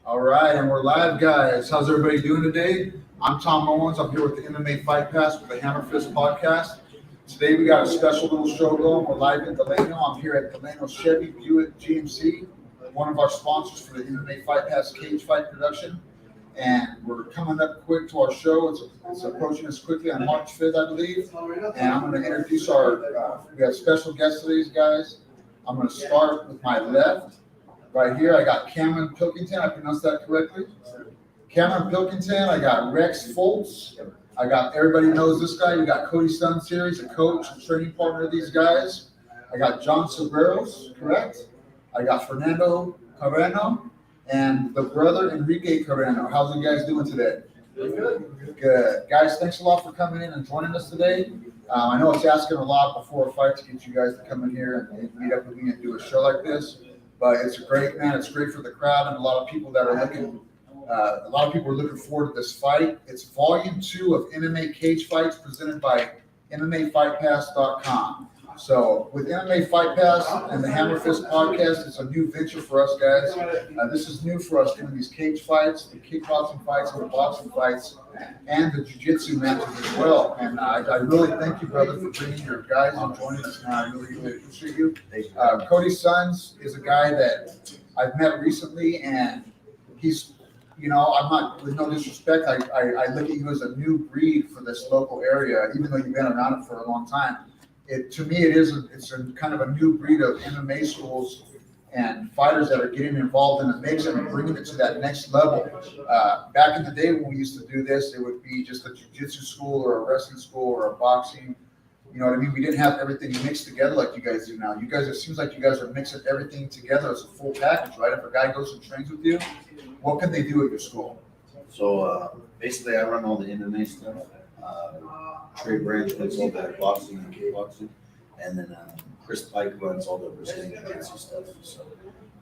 All right, and we're live, guys. How's everybody doing today? I'm Tom Owens. I'm here with the MMA Fight Pass with the HammerFist podcast. Today we got a special little show going. We're live in Delano. I'm here at Delano Chevy Buick GMC, one of our sponsors for the MMA Fight Pass cage fight production. And we're coming up quick to our show. It's approaching us quickly on March 5th, I believe. And I'm going to introduce we got special guests today, guys. I'm going to start with my left. Right here, I got Cameron Pilkington. I pronounced that correctly. Cameron Pilkington. I got Rex Foltz. I got, everybody knows this guy. We got Cody Sons here. He's a coach and training partner of these guys. I got John Sobreros, correct? I got Fernando Carreno and the brother Enrique Carreno. How's you guys doing today? Good. Guys, thanks a lot for coming in and joining us today. I know it's asking a lot before a fight to get you guys to come in here and meet up with me and do a show like this. But it's great, man. It's great for the crowd and a lot of people that are looking. A lot of people are looking forward to this fight. It's Volume 2 of MMA Cage Fights presented by MMAFightPass.com. So with MMA Fight Pass and the HammerFist podcast, it's a new venture for us, guys. This is new for us doing these cage fights, the kickboxing fights, and the boxing fights, and the jiu-jitsu matches as well. And I really thank you, brother, for bringing your guys and joining us. I really, really appreciate you. Cody Sons is a guy that I've met recently, and he's, I'm not, with no disrespect, I look at you as a new breed for this local area, even though you've been around it for a long time. To me, it's a kind of a new breed of MMA schools and fighters that are getting involved in the mix and bringing it to that next level. Back in the day when we used to do this, it would be just a jiu-jitsu school or a wrestling school or a boxing. You know what I mean? We didn't have everything mixed together like you guys do now. You guys, it seems like you guys are mixing everything together as a full package, right? If a guy goes and trains with you, what can they do at your school? So basically, I run all the MMA stuff. Trey Branch runs all that boxing and kickboxing, and then Chris Pike runs all the Brazilian jiu-jitsu stuff. So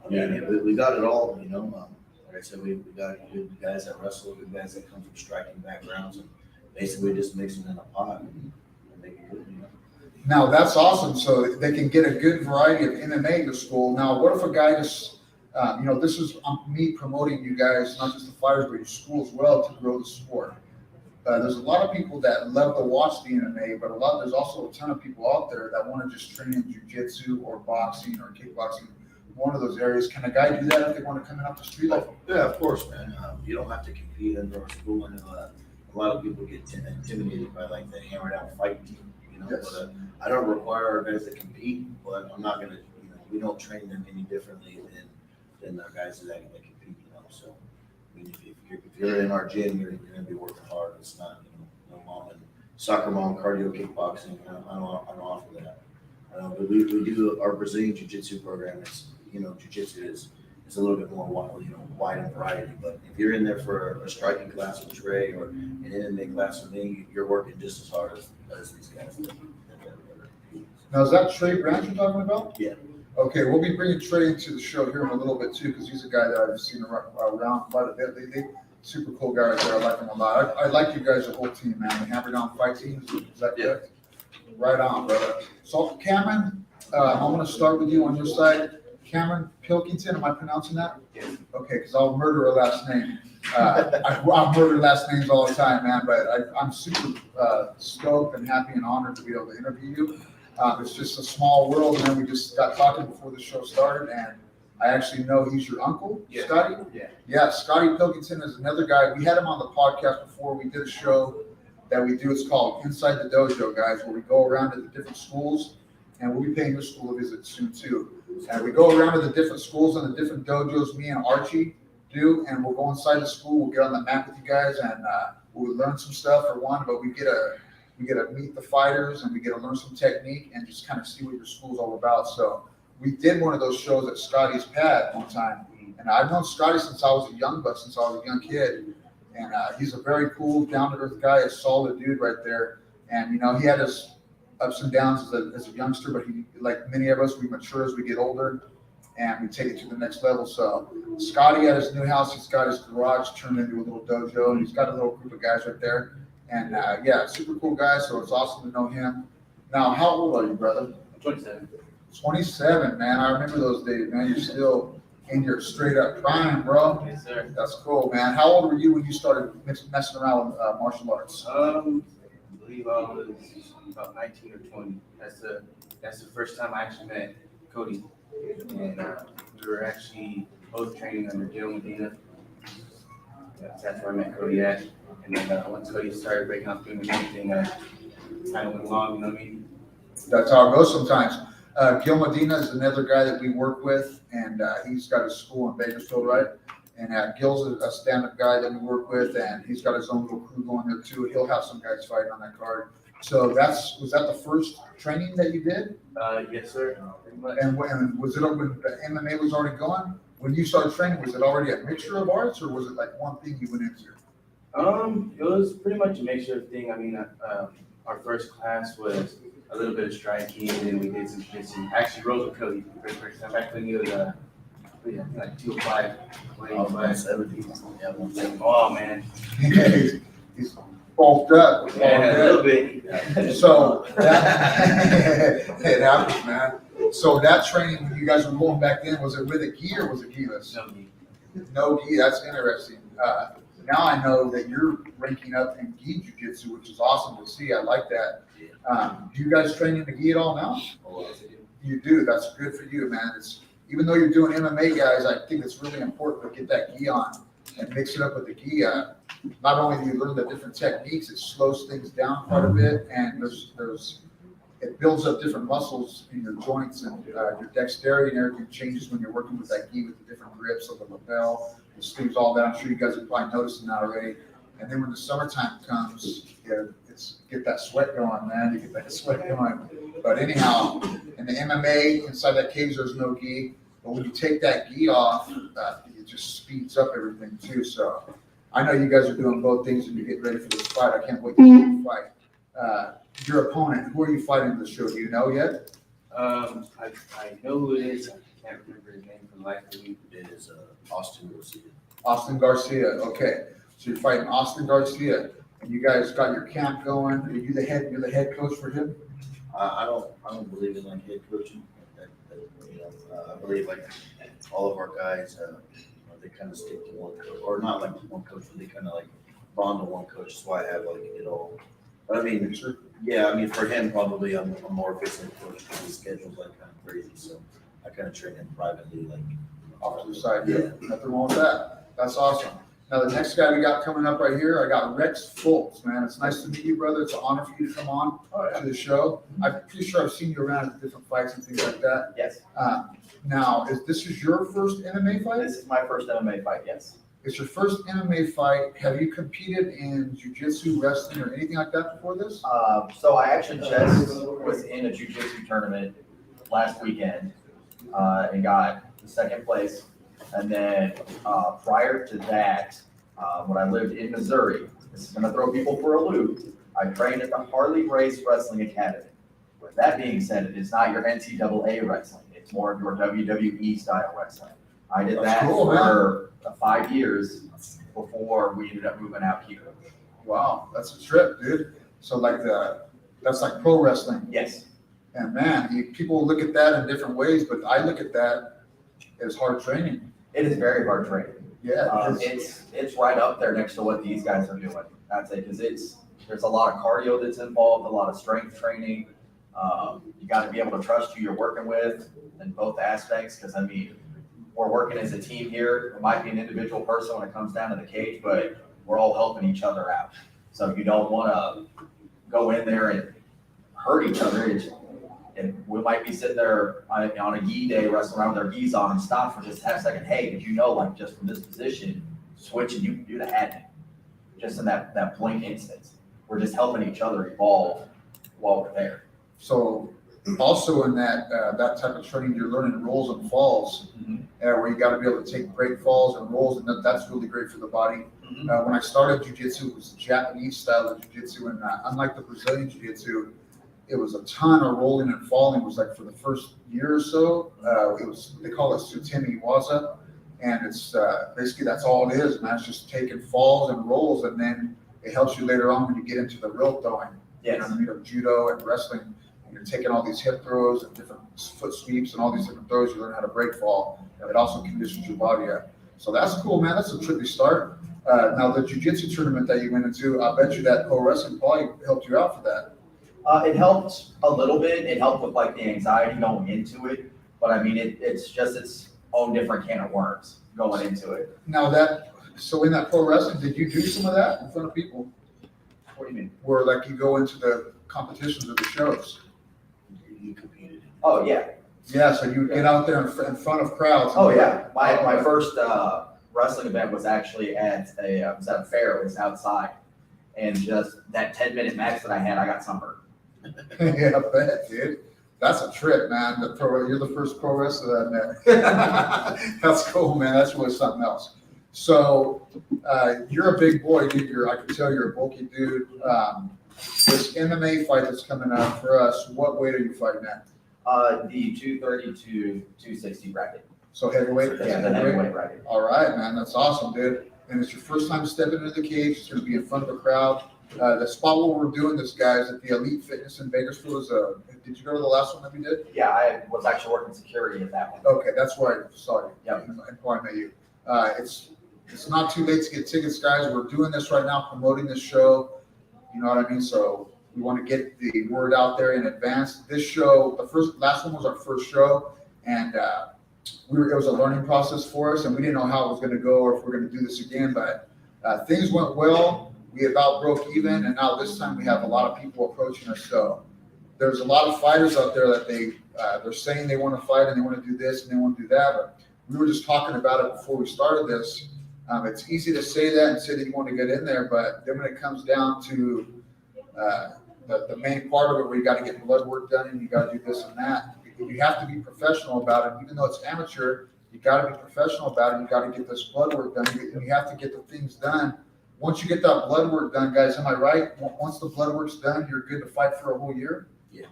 I mean, we got it all. Like I said, we got good guys that wrestle, good guys that come from striking backgrounds, and basically just mix them in a pot and make it good. Now that's awesome. So they can get a good variety of MMA at your school. Now, what if a guy just this is me promoting you guys, not just the fighters, but your school as well, to grow the sport. There's a lot of people that love to watch the MMA, but there's also a ton of people out there that want to just train in jiu-jitsu or boxing or kickboxing, one of those areas. Can a guy do that if they want to come in off the street? Yeah, of course, man. You don't have to compete under our school. I know a lot of people get intimidated by like the hammered out fight team, Yes. But I don't require our guys to compete, but I'm not going to, we don't train them any differently than our guys that compete, So, I mean, if you're in our gym, you're going to be working hard. It's not, no mom and soccer mom, cardio, kickboxing. I don't offer that. But we do our Brazilian jiu-jitsu program. It's, jiu-jitsu is a little bit more wide and variety. But if you're in there for a striking class with Trey or an MMA class with me, you're working just as hard as these guys. Now, is that Trey Branch you're talking about? Yeah. Okay, we'll be bringing Trey into the show here in a little bit too, because he's a guy that I've seen around quite a bit lately. Super cool guy right there. I like him a lot. I like you guys, the whole team, man. The Hammer Down Fight Team. Is that correct? Right on, brother. So, Cameron, I'm going to start with you on your side. Cameron Pilkington, am I pronouncing that? Yeah. Okay, because I'll murder a last name. I murder last names all the time, man. But I'm super stoked and happy and honored to be able to interview you. It's just a small world, and then we just got talking before the show started, and I actually know he's your uncle, Yeah. Scotty? Yeah, Scotty Pilkington is another guy. We had him on the podcast before. We did a show that we do. It's called Inside the Dojo, guys, where we go around to the different schools, and we'll be paying your school a visit soon, too. And we go around to the different schools and the different dojos me and Archie do, and we'll go inside the school. We'll get on the map with you guys, and we'll learn some stuff for one, but we get to meet the fighters, and we get to learn some technique and just kind of see what your school's all about. So we did one of those shows at Scotty's pad one time, and I've known Scotty since I was a young buck, since I was a young kid, and he's a very cool, down-to-earth guy, a solid dude right there. And he had his ups and downs as a youngster, but he, like many of us, we mature as we get older, and we take it to the next level. So Scotty at his new house, he's got his garage turned into a little dojo, and he's got a little group of guys right there. And super cool guy. So it's awesome to know him. Now, how old are you, brother? 27. 27, man. I remember those days, man. You're still in your straight up prime, bro. Yes, sir. That's cool, man. How old were you when you started messing around with martial arts? I believe I was about 19 or 20. That's the first time I actually met Cody, and we were actually both training under Gilliland. That's where I met Cody at. And then once Cody started breaking out doing everything, kind of went along. You know what I mean? That's how it goes sometimes. Gil Medina is another guy that we work with, and he's got a school in Bakersfield, right? And Gil's a stand-up guy that we work with, and he's got his own little crew going there too. He'll have some guys fighting on that card. So was that the first training that you did? Yes, sir. Pretty much. And was it when the MMA was already going? When you started training, was it already a mixture of arts, or was it like one thing you went into? It was pretty much a mixture of things. I mean, our first class was a little bit of striking, and then we did some jiu-jitsu. Actually, rose with Cody for the first time. Back when he was like 205. Oh, 170. Yeah, 170. Oh man. He's bulked up. Yeah, a little bit. So that it happens, man. So that training when you guys were going back then, was it with a gi or was it gi-less? No, No gi. That's interesting. Now I know that you're ranking up in gi jiu-jitsu, which is awesome to see. I like that. Do you guys train in the gi at all now? Oh, yes, I do. You do. That's good for you, man. It's even though you're doing MMA, guys, I think it's really important to get that gi on and mix it up with the gi. Not only do you learn the different techniques, it slows things down quite a bit, and it builds up different muscles in your joints, and your dexterity and everything changes when you're working with that gi with the different grips of the lapel, the sleeves, all that. I'm sure you guys are probably noticing that already. And then when the summertime comes, get that sweat going, man. You get that sweat going. But anyhow, in the MMA, inside that cage, there's no gi. But when you take that gi off, it just speeds up everything too. So I know you guys are doing both things and you're getting ready for this fight. I can't wait to see you fight. Your opponent, who are you fighting this show? Do you know yet? I know who it is. I can't remember his name for the life of me. It is Austin Garcia. Austin Garcia. Okay. So you're fighting Austin Garcia. And you guys got your camp going. Are you you're the head coach for him? I don't believe in like head coaching. I believe like all of our guys, they kind of stick to one coach, or not like one coach, but they kind of like bond to one coach. That's why I have like it all. But I mean, yeah, I mean for him probably I'm more efficient coach because his schedule's like kind of crazy. So I kind of train him privately, like Off to the side. Yeah. Nothing wrong with that. That's awesome. Now, the next guy we got coming up right here, I got Rex Fultz, man. It's nice to meet you, brother. It's an honor for you to come on to the show. I'm pretty sure I've seen you around at different fights and things like that. Yes. Now, this is your first MMA fight? This is my first MMA fight, yes. It's your first MMA fight. Have you competed in jiu-jitsu, wrestling, or anything like that before this? So I actually just was in a jiu-jitsu tournament last weekend and got second place. And then prior to that, when I lived in Missouri, this is going to throw people for a loop, I trained at the Harley Race Wrestling Academy. With that being said, it is not your NCAA wrestling. It's more of your WWE style wrestling. I did That's that cool, for 5 years before we ended up moving out here. Wow, that's a trip, dude. So that's like pro wrestling. Yes. And man, people look at that in different ways, but I look at that as hard training. It is very hard training. Yeah, It's right up there next to what these guys are doing. I'd say because there's a lot of cardio that's involved, a lot of strength training. You got to be able to trust who you're working with in both aspects. Because I mean, we're working as a team here. It might be an individual person when it comes down to the cage, but we're all helping each other out. So you don't want to go in there and hurt each other. And we might be sitting there on a gi day, wrestling around with our gis on and stop for just half a second. Hey, did you know, like just from this position, switch and you can do the head. Just in that blink instance. We're just helping each other evolve while we're there. So also in that type of training, you're learning rolls and falls, where you got to be able to take break falls and rolls, and that's really great for the body. When I started jiu-jitsu, it was a Japanese style of jiu-jitsu, and unlike the Brazilian jiu-jitsu, it was a ton of rolling and falling. It was like for the first year or so, they call it Sutemi Waza, and it's basically that's all it is, man. It's just taking falls and rolls, and then it helps you later on when you get into the real throwing. Yes. You know what I mean? Of judo and wrestling. and you're taking all these hip throws and different foot sweeps and all these different throws. You learn how to break fall. It also conditions your body up. So that's cool, man. That's a trippy start. Now the jiu-jitsu tournament that you went into, I bet you that pro wrestling probably helped you out for that. It helped a little bit. It helped with like the anxiety going into it. But I mean, it's just its own different can of worms going into it. Now so in that pro wrestling, did you do some of that in front of people? What do you mean? Where like you go into the competitions or the shows? You competed. Oh, yeah. Yeah, so you get out there in front of crowds. Oh, yeah. My first wrestling event was actually at a fair. It was outside. And just that 10-minute match that I had, I got sunburned. Yeah, I bet, dude. That's a trip, man. You're the first pro wrestler that I met. That's cool, man. That's really something else. So you're a big boy, dude. I can tell you're a bulky dude. This MMA fight that's coming up for us, what weight are you fighting at? The 230 to 260 bracket. So heavyweight? Yeah, the heavyweight bracket. All right, man. That's awesome, dude. And it's your first time stepping into the cage. It's going to be in front of a crowd. The spot where we're doing this, guys, at the Elite Fitness in Bakersfield did you go to the last one that we did? Yeah, I was actually working security at that one. Okay, that's where I saw you. Yep. And I met you. It's not too late to get tickets, guys. We're doing this right now, promoting this show. You know what I mean? So we want to get the word out there in advance. This show, last one was our first show, and it was a learning process for us, and we didn't know how it was going to go or if we're going to do this again. But things went well. We about broke even, and now this time we have a lot of people approaching us. So there's a lot of fighters out there that they're saying they want to fight and they want to do this and they want to do that. But we were just talking about it before we started this. It's easy to say that and say that you want to get in there, but then when it comes down to the main part of it, where you got to get blood work done and you got to do this and that, you have to be professional about it. Even though it's amateur, you got to be professional about it. You got to get this blood work done. You have to get the things done. Once you get that blood work done, guys, am I right? Once the blood work's done, you're good to fight for a whole year? Yeah.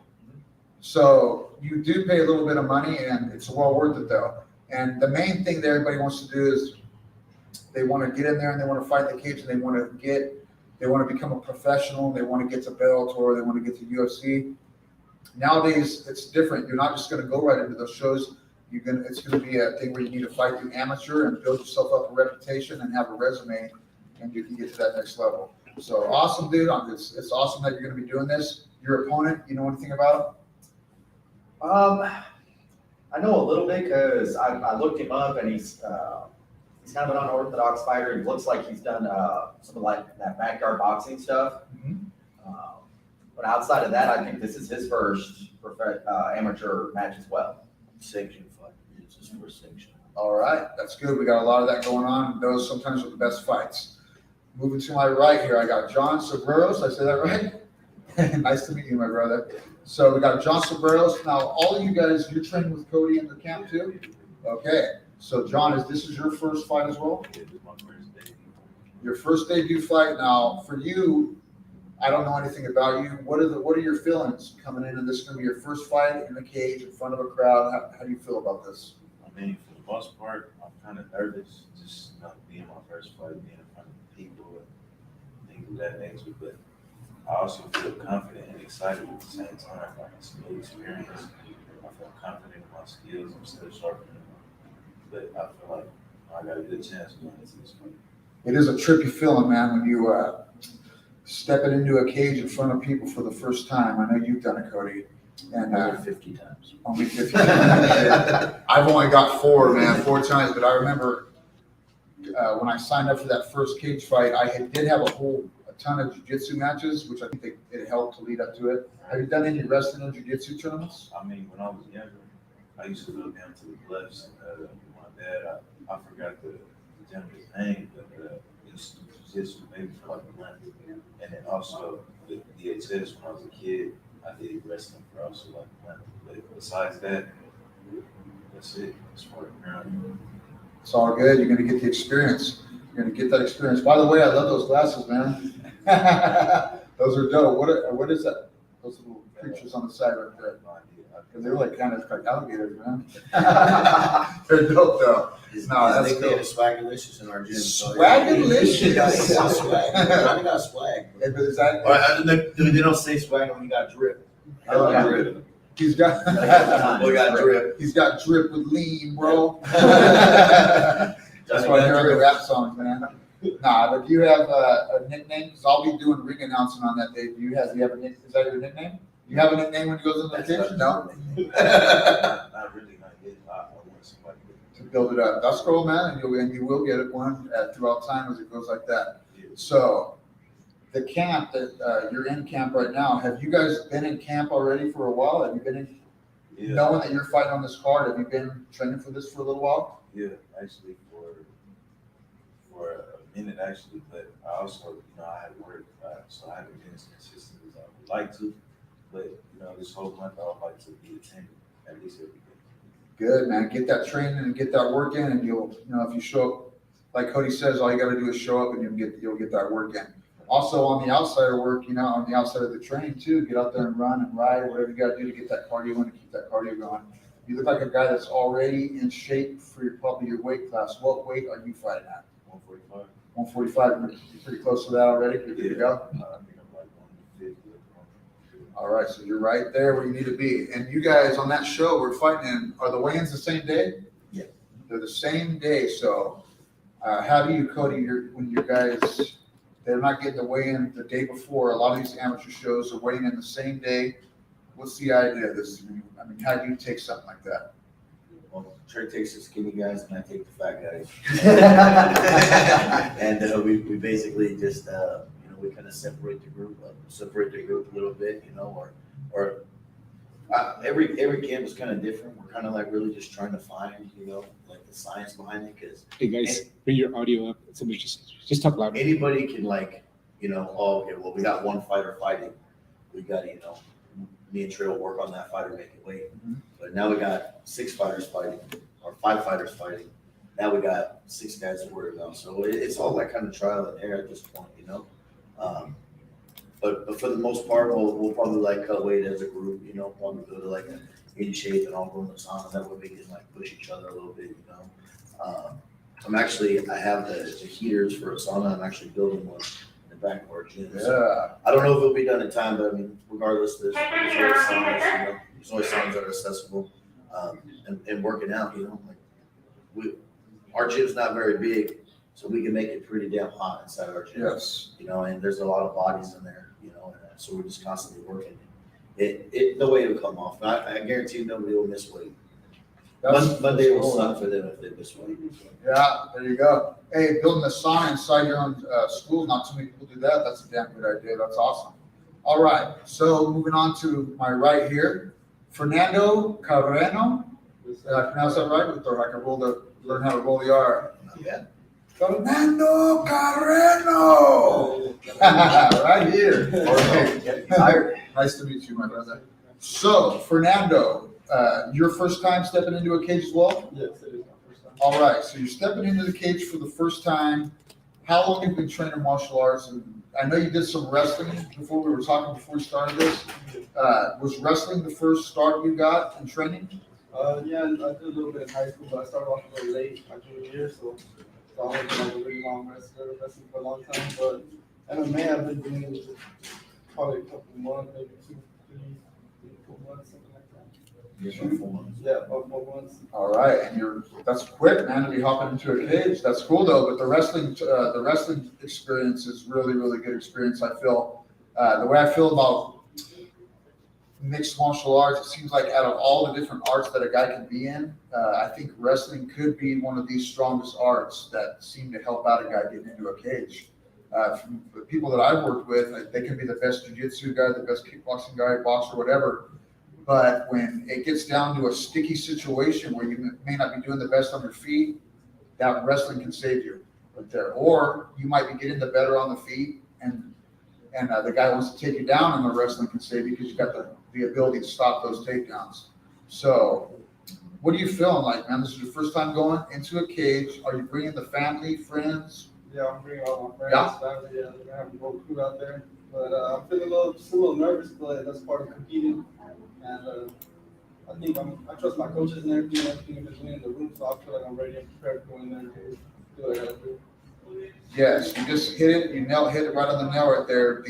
So you do pay a little bit of money, and it's well worth it, though. And the main thing that everybody wants to do is they want to get in there and they want to fight in the cage, and they want to become a professional. They want to get to Bellator. They want to get to UFC. Nowadays, it's different. You're not just going to go right into those shows. It's going to be a thing where you need to fight the amateur and build yourself up a reputation and have a resume, and you can get to that next level. So awesome, dude. It's awesome that you're going to be doing this. Your opponent, you know anything about him? I know a little bit because I looked him up, and he's kind of an unorthodox fighter. He looks like he's done some of like that backyard boxing stuff. Mhm. But outside of that, I think this is his first amateur match as well. Sanction fight. It's his first sanction. All right, that's good. We got a lot of that going on. Those sometimes are the best fights. Moving to my right here, I got John Sobreros. Did I say that right? Nice to meet you, my brother. So we got John Sobreros. Now, all of you guys, you're training with Cody in the camp too? Okay. So, John, this is your first fight as well? It was my first debut. Your first debut fight. Now, for you, I don't know anything about you. What are your feelings coming into this? Going to be your first fight in the cage in front of a crowd. How do you feel about this? I mean, for the most part, I'm kind of nervous, just not being my first fight, being in front of people and things of that nature. But I also feel confident and excited at the same time. Like, it's a new experience. I feel confident in my skills. I'm still sharpening them. But I feel like I got a good chance going into this fight. It is a trippy feeling, man, when you stepping into a cage in front of people for the first time. I know you've done it, Cody. And Over 50 times. only 50. I've only got 4 times, but I remember when I signed up for that first cage fight, I did have a ton of jiu-jitsu matches, which I think it helped to lead up to it. Have you done any wrestling or jiu-jitsu tournaments? I mean, when I was younger, I used to go down to the bluffs. My dad, I forgot the gentleman's name, but he used to do jiu-jitsu maybe for like a month. And then also with DHS when I was a kid, I did wrestling for also like a month. But besides that, that's it. As far as ground. It's all good. You're going to get the experience. You're going to get that experience. By the way, I love those glasses, man. Those are dope. What is that? Those little creatures on the side right there. Because they're like kind of like alligators, man. They're dope, though. His that's nickname cool. is Swagalicious in our gym. Swagalicious. He got swag. Johnny got swag. Hey, but is that? Or, they don't say swag when you got drip. Hella Yeah. drip. He's got, We got drip. he's got drip with lean, bro. That's Johnny why I got hear the drip. rap songs, man. Nah, but do you have a nickname? Because I'll be doing ring announcing on that day. Do you have a nickname? Is that your nickname? You have a nickname when he goes into the That's kitchen? not- No? Not really, not yet. I want somebody To build it up. That's cool, man. And you will get it one throughout time as it goes like that. with. So the camp that you're in camp right now, have you guys been in camp already for a while? Have you been in, Yeah, knowing that you're fighting on this card, have you been training for this for a little while? yeah, actually for a minute actually, but I also, I had work, so I haven't been as consistent as I would like to. But, this whole month I would like to be attending at least every day. Good, man. Get that training and get that work in, and you'll, if you show up, like Cody says, all you got to do is show up, and you'll get that work in. Also, on the outside of work, on the outside of the train too, get out there and run and ride, whatever you got to do to get that cardio in, to keep that cardio going. You look like a guy that's already in shape for probably your weight class. What weight are you fighting at? 145. 145. You're pretty close to that already. You're good to go. I think I'm like 150. All right, so you're right there where you need to be. And you guys on that show we're fighting in, are the weigh-ins the same day? Yeah. They're the same day. So how do you, Cody, when you guys, they're not getting the weigh-in the day before. A lot of these amateur shows are weighing in the same day. What's the idea of this? I mean, how do you take something like that? Well, Trey takes the skinny guys and I take the fat guys. And we basically just, we kind of separate the group a little bit, or every camp is kind of different. We're kind of like really just trying to find, like the science behind it, because Hey guys, bring your audio up. Somebody just talk louder. anybody can oh, okay, well, we got one fighter fighting. We got, me and Trey will work on that fighter, make it weight. Mhm. But now we got 6 fighters fighting, or 5 fighters fighting. Now we got 6 guys to worry about. So it's all like kind of trial and error at this point, But for the most part, we'll probably like cut weight as a group, probably go to like an in shape and all go in the sauna. That way we can like push each other a little bit, I have the heaters for a sauna. I'm actually building one in the back of our gym. So Yeah. I don't know if it'll be done in time, but I mean, regardless, there's always saunas, there's always saunas that are accessible. And working out, our gym's not very big, so we can make it pretty damn hot inside our gym. Yes. And there's a lot of bodies in there, and so we're just constantly working. The weight will come off. I guarantee nobody will miss weight. Monday will suck for them if they miss weight. Yeah, there you go. Hey, building a sauna inside your own school, not too many people do that. That's a damn good idea. That's awesome. All right, so moving on to my right here, Fernando Carreno. Did I pronounce that right? Or I can learn how to roll the R. Yeah. Fernando Carreno! Right here. Okay. Nice to meet you, my brother. So, Fernando, your first time stepping into a cage as well? Yes, it is my first time. All right, so you're stepping into the cage for the first time. How long have you been training martial arts? And I know you did some wrestling before we started this. Was wrestling the first start you got in training? Yeah, I did a little bit in high school, but I started off a little late my junior year, so I wasn't like a really long wrestling for a long time. But MMA, I've been doing it probably a couple months, maybe 2, 3, 4 months, something like that. Yeah, about 4 months. All right, and that's quick, man, to be hopping into a cage. That's cool though, but the wrestling experience is really, really good experience. I feel the way I feel about mixed martial arts, it seems like out of all the different arts that a guy can be in, I think wrestling could be one of the strongest arts that seem to help out a guy getting into a cage. From the people that I've worked with, they can be the best jiu-jitsu guy, the best kickboxing guy, boxer, whatever. But when it gets down to a sticky situation where you may not be doing the best on your feet, that wrestling can save you right there. Or you might be getting the better on the feet, and the guy wants to take you down, and the wrestling can save you because you got the ability to stop those takedowns. So what are you feeling like, man? This is your first time going into a cage. Are you bringing the family, friends? Yeah, I'm bringing all my friends, family. Yeah, we're gonna have a whole crew out there. But I'm feeling just a little nervous, but that's part of competing. And I think I trust my coaches and everything I've been doing in the room, so I feel like I'm ready and prepared to go in there and do what I gotta do. Yes, you just hit it. You hit it right on the nail right there.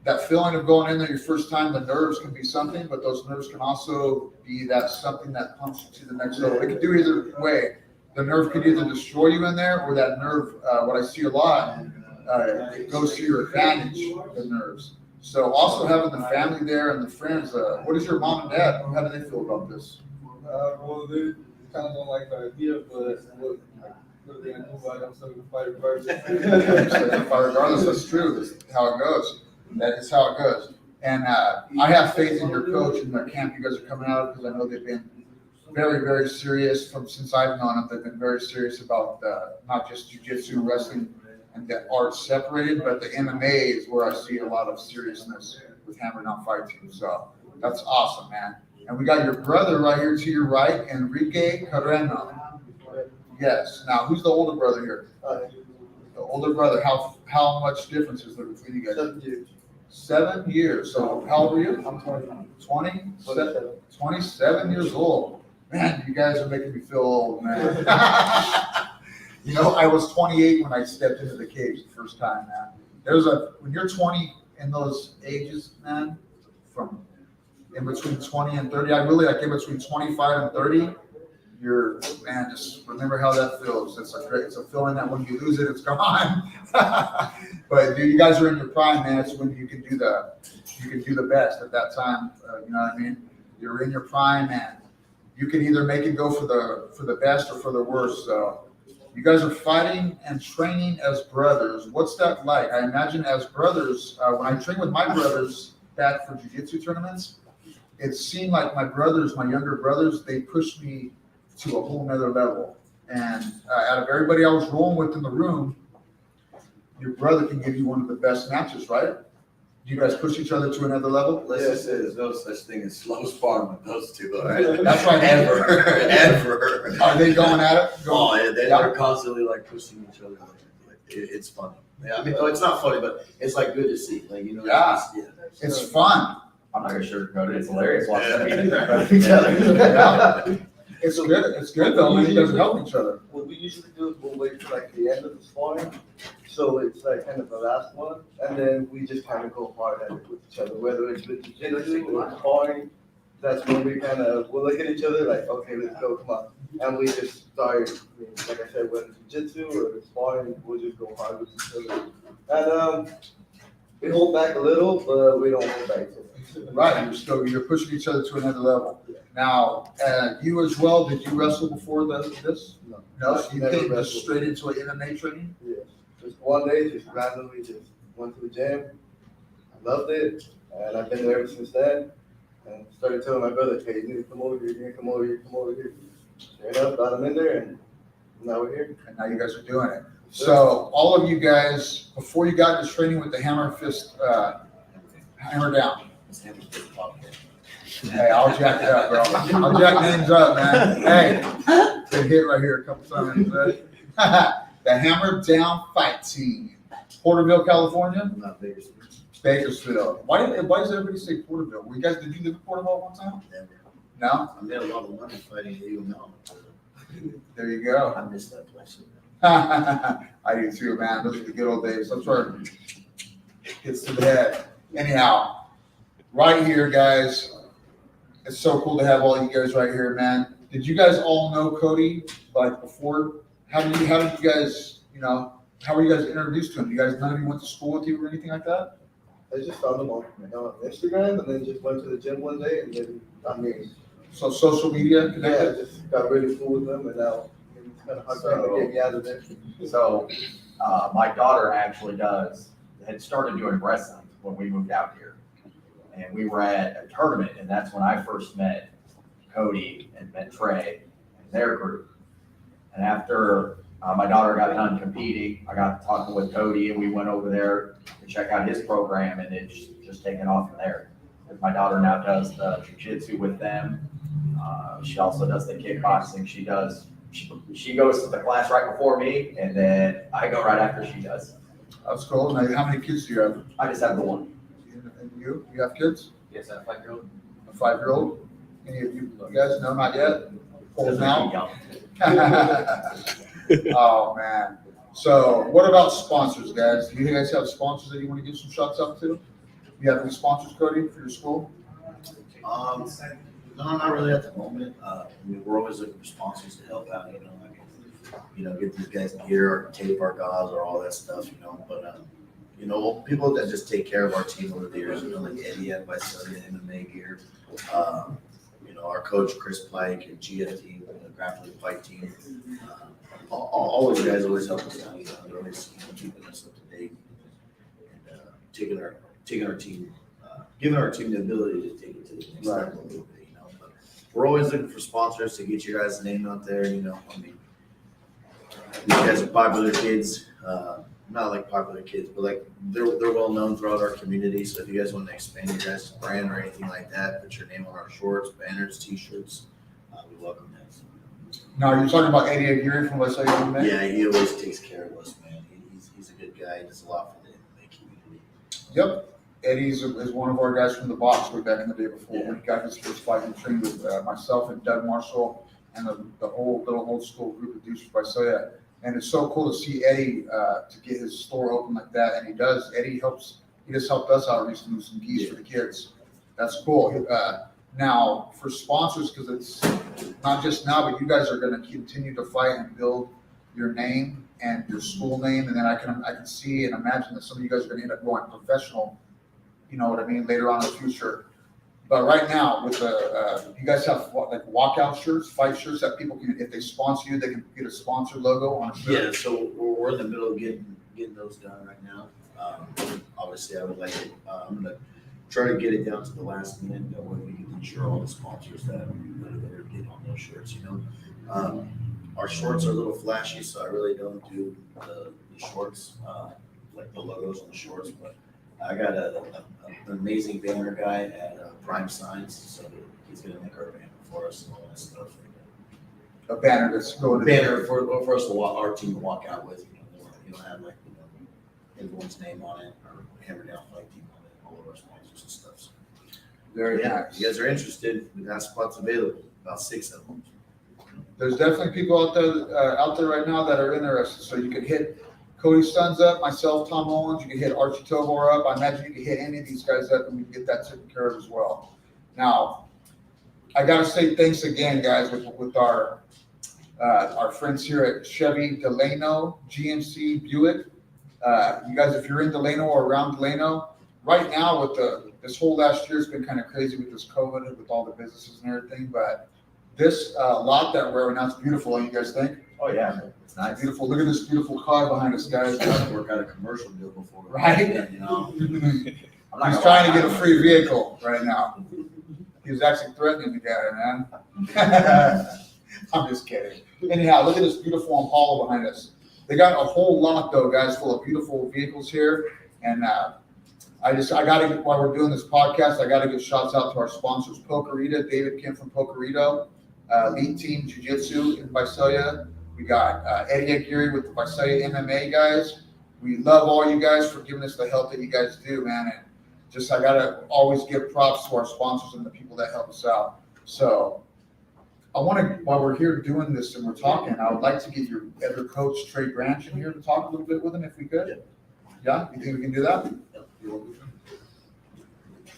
that feeling of going in there your first time, the nerves can be something, but those nerves can also be that something that pumps you to the next level. It could do either way. The nerve could either destroy you in there, or that nerve, what I see a lot, it goes to your advantage, the nerves. So also having the family there and the friends, what is your mom and dad, how do they feel about this? Well, they kind of don't like the idea, but what are they gonna do about it? I'm still gonna fight regardless. Regardless, that's true, that's how it goes. That is how it goes. And I have faith in your coach and the camp you guys are coming out of, because I know they've been very, very serious since I've known them. They've been very serious about not just jiu-jitsu, wrestling, and that art separated, but the MMA is where I see a lot of seriousness with Hammer Down Fight Team. So that's awesome, man. And we got your brother right here to your right, Enrique Carreno. Yes. Now, who's the older brother here? The older brother. How much difference is there between you guys? 7 years. 7 years. So how old are you? I'm 20. 20? 27. 27 years old. Man, you guys are making me feel old, man. You know, I was 28 when I stepped into the cage the first time, man. When you're 20 in those ages, man, from in between 20 and 30, I really like in between 25 and 30, man, just remember how that feels. It's a feeling that when you lose it, it's gone. But dude, you guys are in your prime, man. It's when you can do the best at that time. You know what I mean? You're in your prime, man. You can either make it go for the best or for the worst. So you guys are fighting and training as brothers. What's that like? I imagine as brothers, when I train with my brothers back for jiu-jitsu tournaments, it seemed like my younger brothers, they pushed me to a whole nother level. And out of everybody I was rolling with in the room, your brother can give you one of the best matches, right? Do you guys push each other to another level? Let's just say there's no such thing as slow sparring with those two, all right? That's right. Ever. Are they going at it? Oh, yeah, they're constantly like pushing each other. It's funny. Yeah, I mean, it's not funny, but it's like good to see. Like, you know, Yeah. It's fun. I'm not gonna sugarcoat it. It's hilarious watching them beat Yeah. each other. Yeah. It's good. It's good though, man. You guys help each other. What we usually do is we'll wait for like the end of the sparring, so it's like kind of the last one, and then we just kind of go hard at it with each other, whether it's with jiu-jitsu or sparring. That's when we'll look at each other like, okay, let's go, come on, and we just start. Like I said, whether it's jiu-jitsu or sparring, we'll just go hard with each other, and we hold back a little, but we don't hold back. Right. You're pushing each other to another level. Now, you as well. Did you wrestle before this? No. So you came just straight into an MMA training. Yeah, just one day, just randomly, just went to the gym. I loved it, and I've been there ever since then. And started telling my brother, "Hey, you need to come over here. You need to come over here. Come over here." Straight up, got him in there, and now we're here. And now you guys are doing it. So all of you guys, before you got into training with the HammerFist, Hammer Down. Hey, I'll jack it up, bro. I'll jack names up, man. Hey, big hit right here a couple times. The Hammer Down Fight Team, Porterville, California. Not Bakersfield. Bakersfield. Why does everybody say Porterville? Did you live in Porterville one time? Never. No. I made a lot of money fighting you now. There you go. I miss that place. I do too, man. Those are the good old days. That's where it gets to the head. Anyhow, right here, guys. It's so cool to have all you guys right here, man. Did you guys all know Cody like before? How did you guys, how were you guys introduced to him? None of you went to school with you or anything like that? I just found him on Instagram, and then just went to the gym one day, and then So social media yeah, connected? just got really cool with them, and now it's kind of hard to get me out of there. So, my daughter actually had started doing wrestling when we moved out here. And we were at a tournament, and that's when I first met Cody and met Trey and their group. And after my daughter got done competing, I got talking with Cody, and we went over there to check out his program, and it's just taken off from there. My daughter now does the jiu-jitsu with them. She also does the kickboxing. She goes to the class right before me, and then I go right after she does. That's cool. Now, how many kids do you have? I just have the one. And you? You have kids? Yes, I have a 5-year-old. A 5-year-old? Any of you guys? No, not yet? Old now? Oh, man. So what about sponsors, guys? Do you guys have sponsors that you want to give some shots out to? you have any sponsors, Cody, for your school? No, not really at the moment. I mean, we're always looking for sponsors to help out, get these guys gear, or tape our gauze, or all that stuff, but, people that just take care of our team over the years, like Eddie at Visalia MMA Gear, our coach Chris Pike and GFT, the Grappling Fight team. All those guys always help us out. They're always keeping us up to date and taking our team, giving our team the ability to take it to the next level a little bit. But we're always looking for sponsors to get your guys' name out there. I mean, these guys are popular kids. Not like popular kids, but like they're well known throughout our community. So if you guys want to expand your guys' brand or anything like that, put your name on our shorts, banners, T-shirts. We welcome that. Now, you're talking about Eddie Aguirre from Visalia MMA? Yeah, he always takes care of us, man. He's a good guy. He does a lot for the MMA community. Yep. Eddie's is one of our guys from the box way back in the day before. Yeah. When he got his first fight, he trained with myself and Doug Marshall and the whole little old school group of dudes from Visalia. And it's so cool to see Eddie to get his store open like that. And he does. Eddie just helped us out recently with some keys for the kids. That's cool. Now, for sponsors, because it's not just now, but you guys are going to continue to fight and build your name and your school name. And then I can see and imagine that some of you guys are going to end up going professional, you know what I mean, later on in the future. But right now, with you guys have like walkout shirts, fight shirts that people can, if they sponsor you, they can get a sponsor logo on a shirt. Yeah, so we're in the middle of getting those done right now. Obviously, I would like it. I'm gonna try to get it down to the last minute when we can ensure all the sponsors that are getting on those shirts. Our shorts are a little flashy, so I really don't do the shorts like the logos on the shorts. But I got an amazing banner guy at Prime Signs, so he's gonna make our banner for us and all that stuff. A banner that's going to Banner for us to our team to walk out with. You don't have like everyone's name on it or Hammer Down Fight team on it, all of our sponsors and stuff. So, very yeah, nice. if you guys are interested, we got spots available, about 6 of them. There's definitely people out there right now that are interested. So you can hit Cody's sons up, myself, Tom Owens. You can hit Archie Tovar up. I imagine you can hit any of these guys up, and we can get that taken care of as well. Now, I got to say thanks again, guys, with our friends here at Chevy Delano, GMC, Buick. You guys, if you're in Delano or around Delano, right now with this whole last year has been kind of crazy with this COVID and with all the businesses and everything. But this lot that we're in now is beautiful. Don't you guys think? Oh, yeah, it's nice. Beautiful. Look at this beautiful car behind us, guys. Trying to work out a commercial deal before. Right? You know. I'm not He's gonna trying to lie. get a free vehicle right now. He was actually threatening the guy, man. I'm just kidding. Anyhow, look at this beautiful Impala behind us. They got a whole lot though, guys, full of beautiful vehicles here. And I gotta, while we're doing this podcast, I gotta give shots out to our sponsors, Pokerita, David Kim from Pokerito, Elite Team Jiu-Jitsu in Visalia. We got Eddie Aguirre with the Visalia MMA guys. We love all you guys for giving us the help that you guys do, man. And just, I gotta always give props to our sponsors and the people that help us out. So I want to, while we're here doing this and we're talking, I would like to get your other coach, Trey Branch, in here to talk a little bit with him if we could. Yeah, you think we can do that?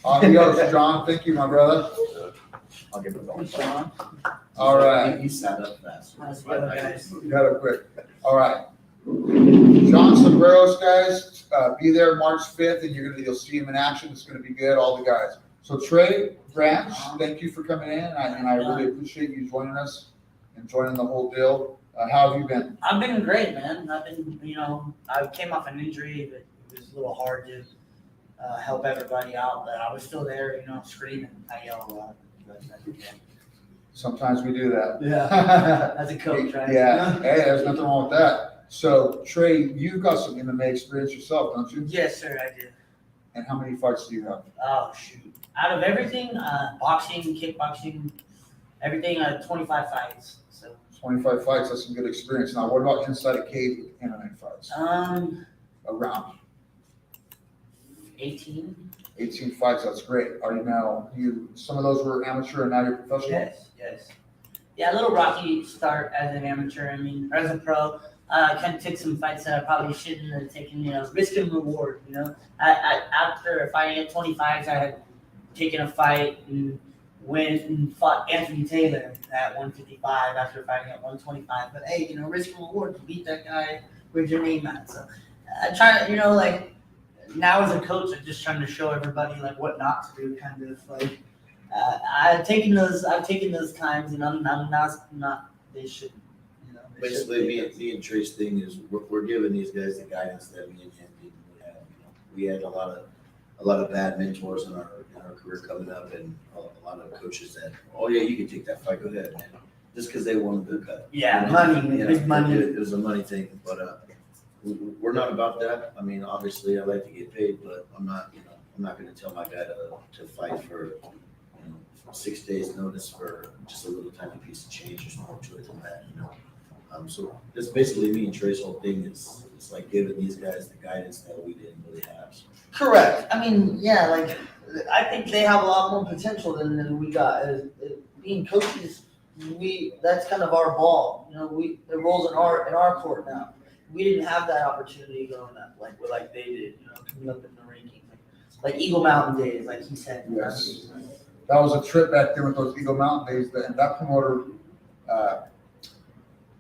Adios, John. Thank you, my brother. I'll give it a go. John. All right. He sat up fast. How's it going, guys? You got it quick. All right. John Sombreros, guys, be there March 5th, and you'll see him in action. It's going to be good, all the guys. So Trey Branch, thank you for coming in, and I really appreciate you joining us and joining the whole deal. How have you been? I've been great, man. I've been, I came off an injury, but it was a little hard to help everybody out, but I was still there, screaming. I yell a lot. But that's okay. Sometimes we do that. Yeah, as a coach, right? Yeah, hey, there's nothing wrong with that. So Trey, you've got some MMA experience yourself, don't you? Yes, sir, I do. And how many fights do you have? Oh, shoot. Out of everything, boxing, kickboxing, everything, 25 fights. So 25 fights, that's some good experience. Now, what about inside a cage with MMA fights? Around 18. 18 fights, that's great. Are you now, some of those were amateur and now you're professional? Yes. Yeah, a little rocky start as an amateur, or as a pro. kind of took some fights that I probably shouldn't have taken, risk and reward, after fighting at 25s, I had taken a fight and went and fought Anthony Taylor at 155 after fighting at 125. But hey, risk and reward to beat that guy, where's your name at? So I try to, now as a coach, I'm just trying to show everybody like what not to do, kind of like I've taken those times, and I'm not they shouldn't. Basically, me and Trey's thing is we're giving these guys the guidance that me and him didn't really have. We had a lot of bad mentors in our career coming up, and a lot of coaches that, oh yeah, you can take that fight, go ahead, man, just because they wanted the cut. Yeah, money, big money. It was a money thing, but we're not about that. I mean, obviously, I like to get paid, but I'm not going to tell my guy to fight for 6 days notice for just a little tiny piece of change. There's more to it than that, So that's basically me and Trey's whole thing. It's like giving these guys the guidance that we didn't really have. So. Correct. I mean, yeah, like I think they have a lot more potential than we got. As being coaches, that's kind of our ball. It rolls in our court now. We didn't have that opportunity growing up like they did. Coming up in the rankings, like Eagle Mountain days, like he said. Yes. That was a trip back there with those Eagle Mountain days. And that promoter,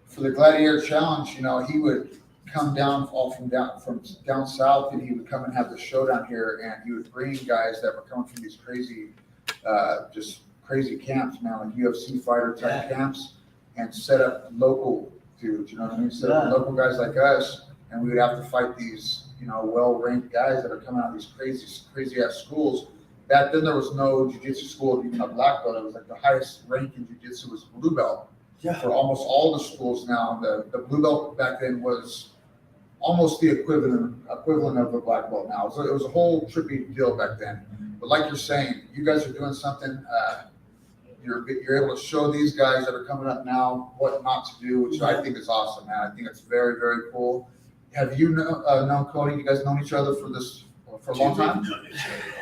for the Gladiator Challenge, he would come down from down south, and he would come and have the showdown here, and he would bring guys that were coming from these crazy, just crazy camps, man, like UFC fighter type camps, and set up local dudes. You know what I mean? Set up local guys like us, and we would have to fight these, well-ranked guys that are coming out of these crazy ass schools. Back then, there was no jiu-jitsu school, even a black belt. It was like the highest rank in jiu-jitsu was blue belt. Yeah. For almost all the schools now, the blue belt back then was almost the equivalent of a black belt now. So it was a whole trippy deal back then. But like you're saying, you guys are doing something. You're able to show these guys that are coming up now what not to do, which I think is awesome, man. I think it's very, very cool. Have you known Cody? You guys known each other for a long time?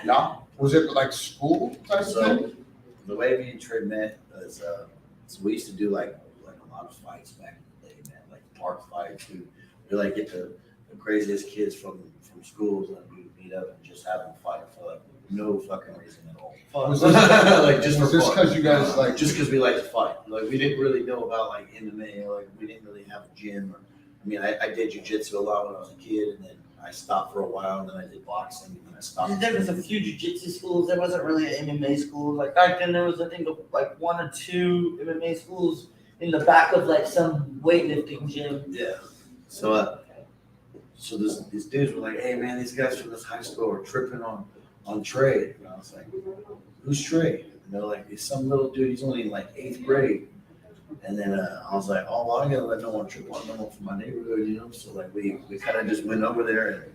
Yeah. Was it like school type thing? The way me and Trey met was so we used to do like a lot of fights back in the day, man, like park fights. We like get the craziest kids from schools, and we would meet up and just have them fight for like no fucking reason at all. Was this like just was for this fun. because you guys like Just because we like to fight. Like we didn't really know about like MMA. Like we didn't really have a gym. I did jiu-jitsu a lot when I was a kid, and then I stopped for a while, and then I did boxing, and then I stopped. There was a few jiu-jitsu schools. There wasn't really an MMA school. Like back then, there was I think like 1 or 2 MMA schools in the back of like some weightlifting gym. Yeah. So these dudes were like, "Hey man, these guys from this high school are tripping on Trey." And I was like, "Who's Trey?" And they're like, "He's some little dude. He's only in like 8th grade." And then I was like, "Oh, well, I'm gonna let no one trip on no one from my neighborhood, So like we kind of just went over there,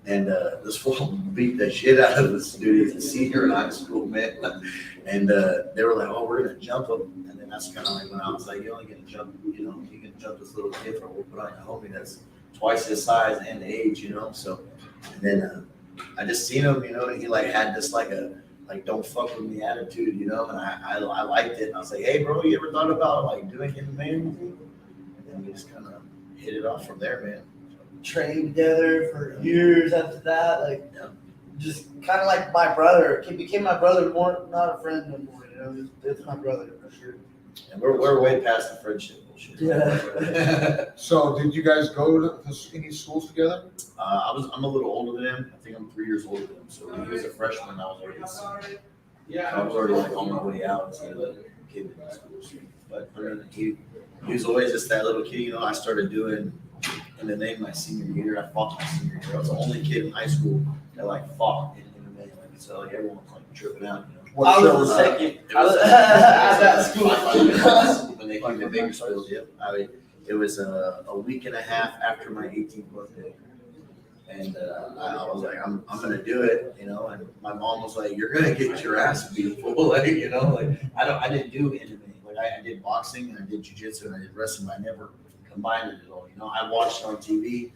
and this fool beat the shit out of this dude. He's a senior in high school, man. And they were like, "Oh, we're gonna jump him." And then that's kind of like when I was like, "You're only gonna jump, you can jump this little kid for we'll put on your homie that's twice his size and age, So and then I just seen him, and he like had this like don't fuck with me attitude, and I liked it. And I was like, "Hey, bro, you ever thought about like doing MMA?" And then we just kind of hit it off from there, man. Trained together for years after that, just kind of like my brother. He became my brother more, not a friend anymore. It's my brother for sure. And we're way past the friendship bullshit. Yeah. So did you guys go to any schools together? I'm a little older than him. I think I'm 3 years older than him. So when he was a freshman, I was already a senior. So I was already like on my way out instead of a kid in school. But he was always just that little kid. I started doing MMA my senior year. I fought my senior year. I was the only kid in high school that fought in MMA. So everyone was tripping out. I was the second. It was at that school. When they came to Bakersfield, yep. It was a week and a half after my 18th birthday. And I was like, I'm gonna do it, And my mom was like, "You're gonna get your ass beat, fool!" I didn't do MMA. I did boxing and I did jiu-jitsu and I did wrestling. But I never combined it at all. I watched it on TV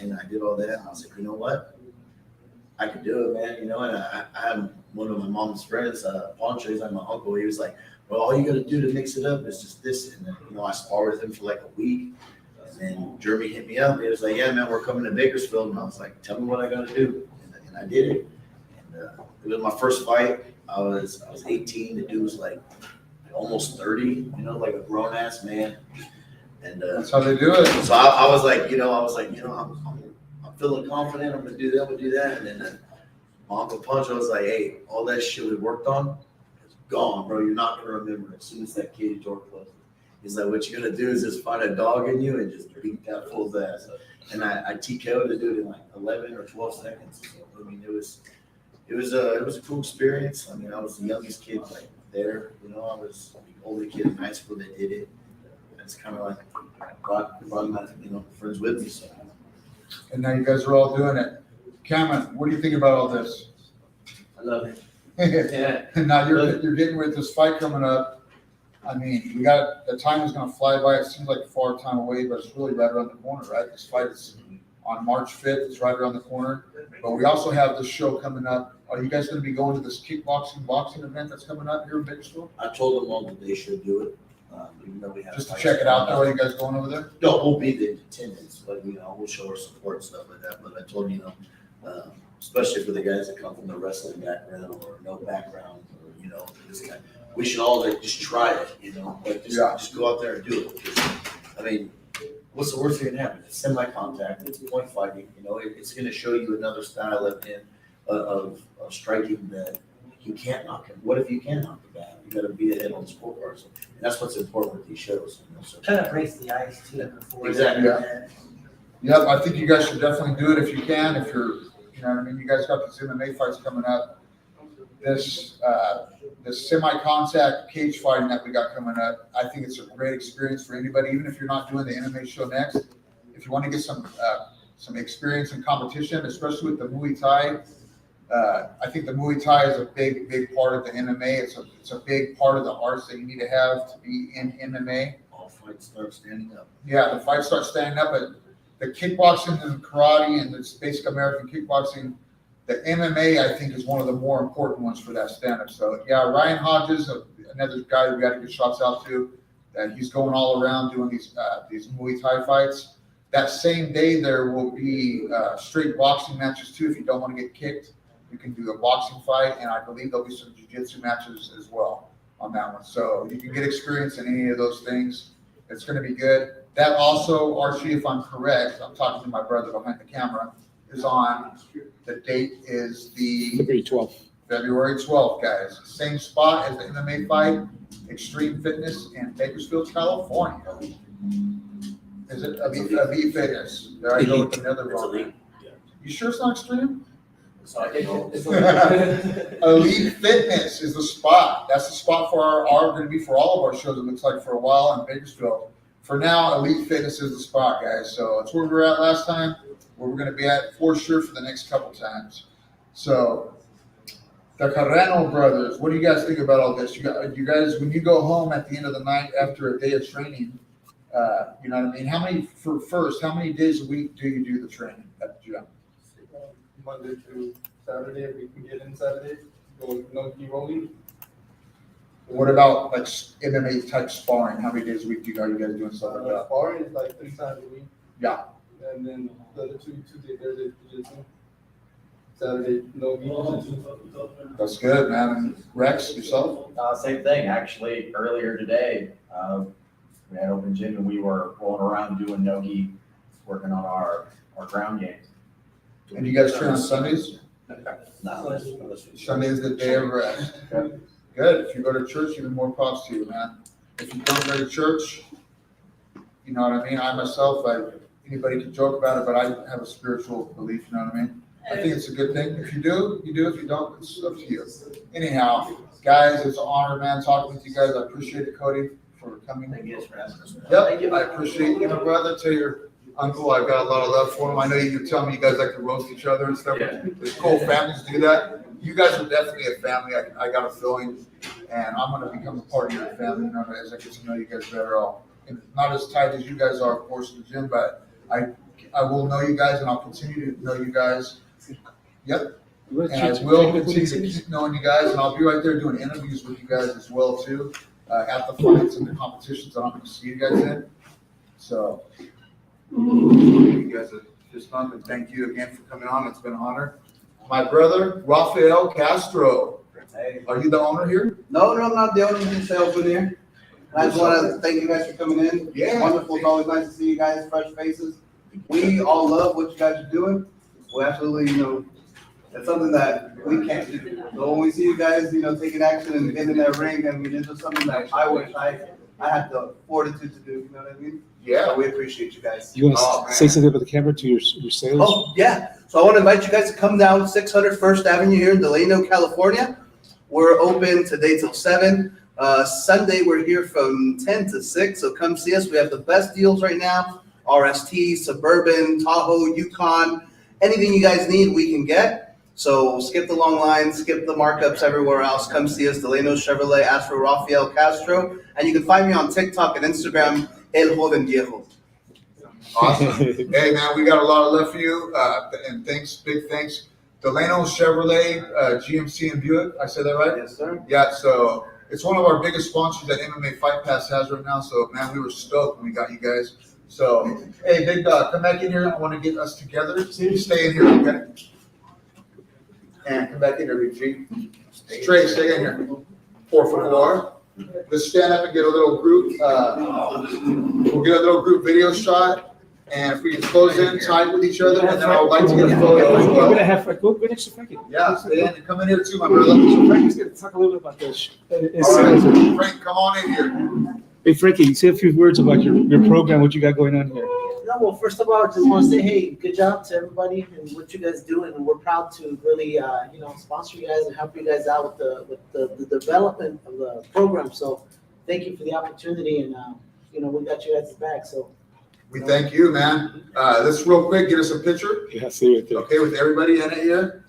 and I did all that. And I was like, you know what? I could do it, man. And I had one of my mom's friends, Poncho, he's like my uncle. He was like, "Well, all you got to do to mix it up is just this." And then, I sparred with him for like a week. And then Jeremy hit me up. He was like, yeah, man, we're coming to Bakersfield. And I was like, tell me what I got to do. And I did it. And it was my first fight. I was 18. The dude was like almost 30, you know, like a grown ass man. And That's how they do it. so I was like, I'm feeling confident. I'm gonna do that. I'm gonna do that. And then my Uncle Pancho was like, hey, all that shit we worked on is gone, bro. You're not gonna remember it as soon as that cage door closes. He's like, what you're gonna do is just find a dog in you and just beat that fool's ass. And I TKO'd the dude in like 11 or 12 seconds. So, I mean, it was a cool experience. I mean, I was the youngest kid like there. You know, I was the only kid in high school that did it. It's kind of like brought my friends with me. So. And now you guys are all doing it. Cameron, what do you think about all this? I love it. Yeah. And now you're getting with this fight coming up. I mean, the time is going to fly by. It seems like a far time away, but it's really right around the corner, right? This fight is on March 5th. It's right around the corner. But we also have this show coming up. Are you guys going to be going to this boxing event that's coming up here in Bakersfield? I told them all that they should do it. Even though we have Just to check it out, though. Are you guys going over there? No, we'll be the attendance, but we'll show our support and stuff like that. But I told especially for the guys that come from the wrestling background or no background, or this kind, we should all just try it. Just go out there and do it. I mean, what's the worst thing that can happen? It's semi-contact. It's point fighting. It's going to show you another style of striking that you can't knock him. What if you can knock him down? You got to be ahead on the scorecard. So, and that's what's important with these shows. So. Kind of breaks the ice too. Before Exactly. Yep, I think you guys should definitely do it if you can. If you're, you know what I mean. You guys got these MMA fights coming up. This semi-contact cage fighting that we got coming up, I think it's a great experience for anybody. Even if you're not doing the MMA show next, if you want to get some experience in competition, especially with the Muay Thai. I think the Muay Thai is a big part of the MMA. It's a big part of the arts that you need to have to be in MMA. All fights start standing up. Yeah, the fights start standing up, but the kickboxing and karate and this basic American kickboxing, the MMA I think is one of the more important ones for that stand-up. So yeah, Ryan Hodges, another guy we got to get shots out to, that he's going all around doing these Muay Thai fights. That same day there will be straight boxing matches too. If you don't want to get kicked, you can do a boxing fight, and I believe there'll be some jiu-jitsu matches as well on that one. So you can get experience in any of those things. It's going to be good. That also, Archie, if I'm correct, I'm talking to my brother behind the camera, is on. The date is the February 12th. February 12th, guys. Same spot as the MMA fight, Extreme Fitness in Bakersfield, California. Is it Elite Fitness? There I go with another It's wrong. elite. You sure it's not Extreme? It's Elite Fitness is the spot. That's the spot for our going to be for all of our shows. It looks like for a while in Bakersfield. For now, Elite Fitness is the spot, guys. So it's where we were at last time. Where we're going to be at for sure for the next couple times. So the Carreno brothers, what do you guys think about all this? You guys, when you go home at the end of the night after a day of training, you know what I mean? How many days a week do you do the training at the gym? Monday through Saturday, if we can get in Saturday, go no-gi rolling. What about like MMA type sparring? How many days a week are you guys doing stuff like that? Sparring is like 3 times a week. Yeah. And then the other Tuesday, Thursday, jiu-jitsu. Saturday, no-gi jiu-jitsu. That's good, man. And Rex, yourself? Same thing, actually, earlier today, we had open gym and we were rolling around doing no-gi, working on our ground games. And you guys train on Sundays? No, Sunday is the day of rest. Good. If you go to church, even more props to you, man. If you don't go to church, you know what I mean? I myself, anybody can joke about it, but I have a spiritual belief, you know what I mean? I think it's a good thing. If you do, you do. If you don't, it's up to you. Anyhow, guys, it's an honor, man, talking with you guys. I appreciate it, Cody, for coming. Thank you for having us. Yep, I appreciate you, my brother. Tell your uncle I've got a lot of love for him. I know you tell me you guys like to roast each other and stuff. Yeah. It's cool. Families do that. You guys are definitely a family. I got a feeling, and I'm going to become a part of your family, you know, as I get to know you guys better. Not as tight as you guys are, of course, in the gym, but I will know you guys, and I'll continue to know you guys. Yep. And I will continue to keep knowing you guys, and I'll be right there doing interviews with you guys as well, too, at the fights and the competitions that I'm going to see you guys in. So, You guys are just fun, and thank you again for coming on. It's been an honor. My brother, Rafael Castro. Hey. Are you the owner here? No, I'm not the only salesman here. I just want to thank you guys for coming in. Yeah. Wonderful. It's always nice to see you guys, fresh faces. We all love what you guys are doing. We absolutely, that's something that we can't do. So when we see you guys, taking action and getting in that ring, it's just something that I wish I had the fortitude to do. You know what I mean? Yeah. So we appreciate you guys. You want Oh, to say something about the camera to your sales? Oh, yeah. So I want to invite you guys to come down 600 First Avenue here in Delano, California. We're open today till 7. Sunday, we're here from 10 to 6. So come see us. We have the best deals right now. RST, Suburban, Tahoe, Yukon. Anything you guys need, we can get. So skip the long lines, skip the markups everywhere else. Come see us, Delano Chevrolet. Ask for Rafael Castro. And you can find me on TikTok and Instagram, El Joven Viejo. Awesome. Hey, man, we got a lot of love for you. And big thanks. Delano Chevrolet, GMC and Buick. I said that right? Yes, sir. Yeah, so it's one of our biggest sponsors that MMA Fight Pass has right now. So, man, we were stoked when we got you guys. So, hey, Big Dog, come back in here. I want to get us together. You stay in here, okay? And come back in here, Big G. Trey, stay in here. 4'4". Let's stand up and get a little group. We'll get a little group video shot. And if we can close in tight with each other, and then I would like to get a photo as We're well. gonna have go next to Frankie. Yeah, stay in and come in here too, my brother. So Frankie's gonna talk a little bit about this. All right, Frank, come on in here. Hey Frankie, say a few words about your program, what you got going on here. No, well, first of all, I just want to say, hey, good job to everybody and what you guys do, and we're proud to really, sponsor you guys and help you guys out with the development of the program. So, thank you for the opportunity, and we got you guys back. So, We thank you, man. Let's real quick get us a picture, Yeah, see right there. okay, with everybody in it here.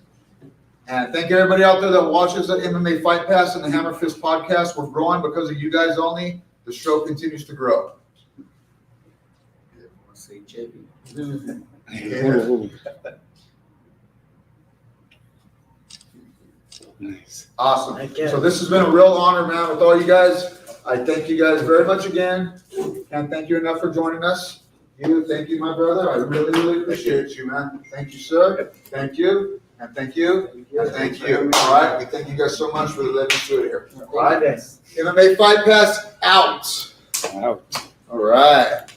And thank everybody out there that watches the MMA Fight Pass and the HammerFist podcast. We're growing because of you guys only. The show continues to grow. say Chevy. Whoa. Nice. Awesome. Heck yeah. So this has been a real honor, man, with all you guys. I thank you guys very much again. Can't thank you enough for joining us. Thank you, my brother. I really, really appreciate you, man. Thank you, sir. Thank you. And thank you. And thank you. All right. We thank you guys so much for letting us do it here. All right. MMA Fight Pass out. Wow. All right.